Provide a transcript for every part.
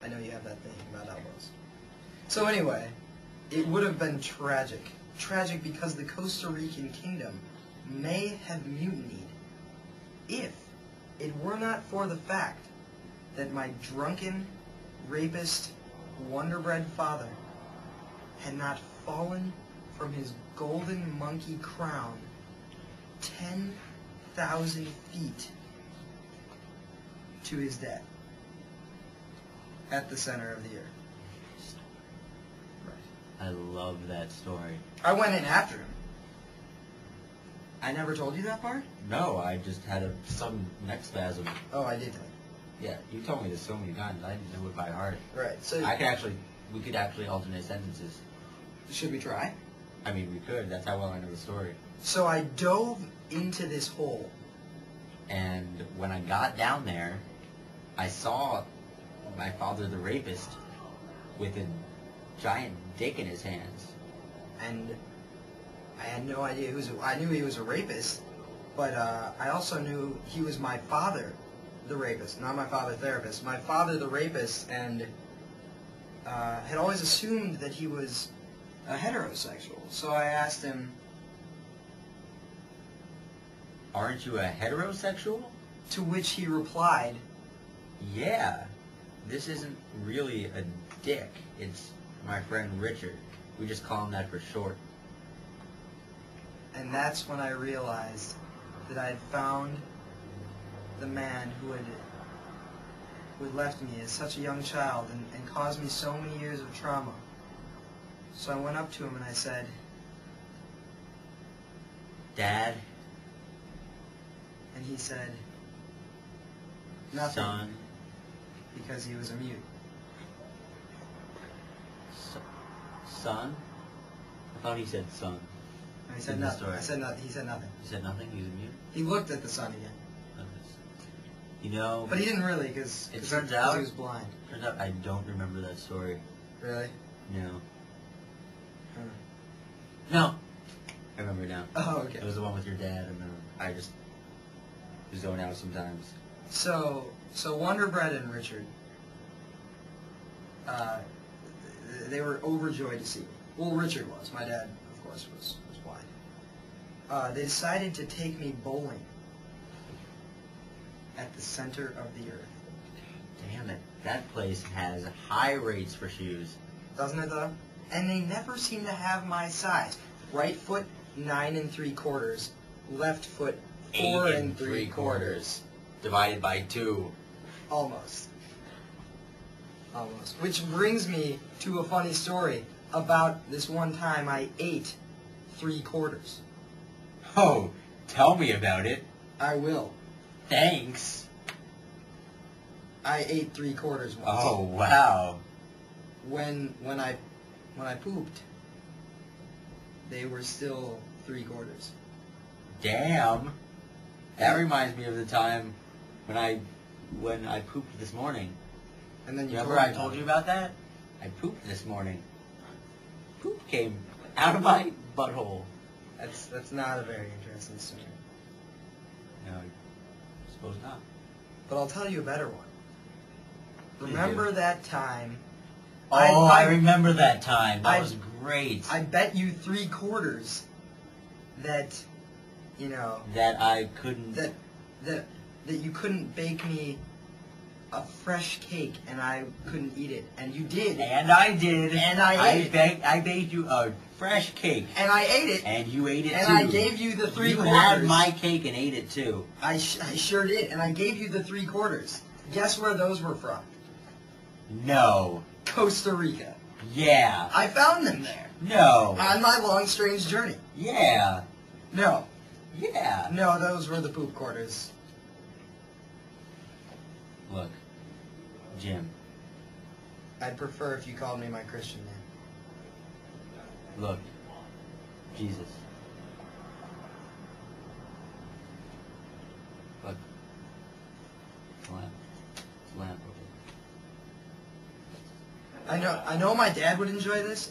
I know you have that thing about elbows. So anyway, it would have been tragic. Tragic because the Costa Rican kingdom may have mutinied if it were not for the fact that my drunken, rapist, wonder-bred father had not fallen from his golden monkey crown 10,000 feet to his death at the center of the earth. Right. I love that story. I went in after him. I never told you that part? No, I just had some neck spasm. Oh, I did. Yeah, you told me this so many times. I didn't know it by heart. Right. So we could actually alternate sentences. Should we try? I mean, we could. That's how well I know the story. So I dove into this hole. And when I got down there, I saw my father, the rapist, with a giant dick in his hands. And I had no idea I knew he was a rapist, but I also knew he was my father, the rapist, not my father, therapist. My father, the rapist, and had always assumed that he was a heterosexual. So I asked him, "Aren't you a heterosexual?" To which he replied, "Yeah, this isn't really a dick. It's my friend Richard. We just call him that for short." And that's when I realized that I had found the man who had left me as such a young child and caused me so many years of trauma. So I went up to him and I said, "Dad?" And he said, "Nothing." "Son?" Because he was a mute. "Son?" I thought he said son. And he said nothing. I said nothing. He said nothing. He said nothing? He was mute? He looked at the sun again. You know... But he didn't really, because it turns out he was blind. Turns out I don't remember that story. Really? No. Huh. No! I remember now. Oh, okay. It was the one with your dad. I remember. I just zone out sometimes. So Wonderbread and Richard, they were overjoyed to see me. Well, Richard was. My dad, of course, was blind. They decided to take me bowling at the center of the earth. Damn it. That place has high rates for shoes. Doesn't it, though? And they never seem to have my size. Right foot, 9 3/4. Left foot, 4 3/4. Divided by 2. Almost. Which brings me to a funny story about this one time I ate 3/4. Oh, tell me about it. I will. Thanks. I ate 3/4 once. Oh, wow. When I pooped, they were still 3/4. Damn. That reminds me of the time when I pooped this morning. And then Remember I told you about that? I pooped this morning. Poop came out of my butthole. That's not a very interesting story. No, I suppose not. But I'll tell you a better one. Remember that time? Oh, I remember that time. That was great. I bet you 3/4 that, you know... That I couldn't... That you couldn't bake me a fresh cake and I couldn't eat it. And you did. And I did. And I ate it. I baked you a fresh cake. And I ate it. And you ate it too. And I gave you the 3/4. You had my cake and ate it too. I sure did. And I gave you the 3/4. Guess where those were from? No. Costa Rica. Yeah. I found them there. No. On my long, strange journey. Yeah. No. Yeah. No, those were the poop quarters. Look, Jim. I'd prefer if you called me my Christian name. Look, Jesus. Look. Lamp. I know my dad would enjoy this,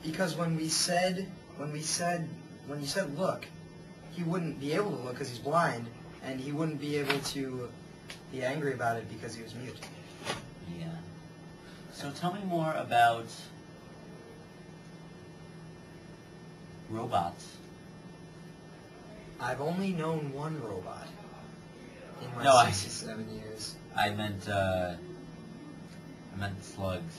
because when you said look, he wouldn't be able to look because he's blind, and he wouldn't be able to be angry about it because he was mute. Yeah. So tell me more about robots. I've only known one robot in my No, 67 years. I meant slugs.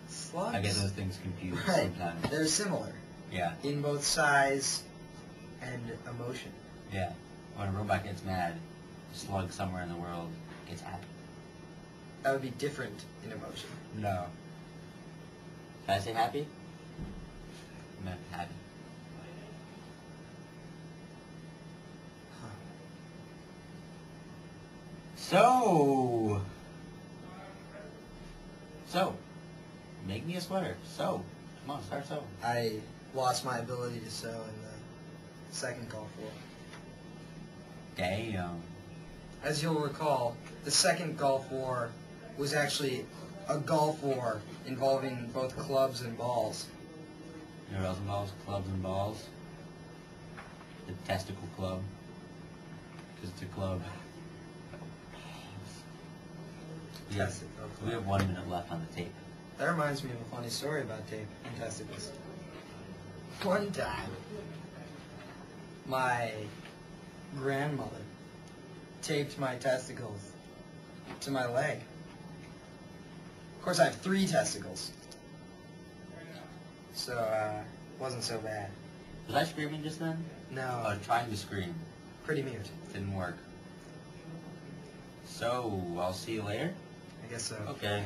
Slugs? I get those things confused Right. sometimes. They're similar Yeah, in both size and emotion. yeah. When a robot gets mad, a slug somewhere in the world gets happy. That would be different in emotion. No. Did I say happy? I meant happy. Huh. So, make me a sweater. Sew. Come on, start sewing. I lost my ability to sew in the second Gulf War. Damn. As you'll recall, the second Gulf War was actually a Gulf War involving both clubs and balls. You know what else involves clubs and balls? The testicle club. Because it's a club. Yes. We have 1 minute left on the tape. That reminds me of a funny story about tape and testicles. One time, my grandmother taped my testicles to my leg. Of course, I have 3 testicles. So, wasn't so bad. Was I screaming just then? I No, was trying to scream. pretty mute. Didn't work. So, I'll see you later? I guess so. Okay.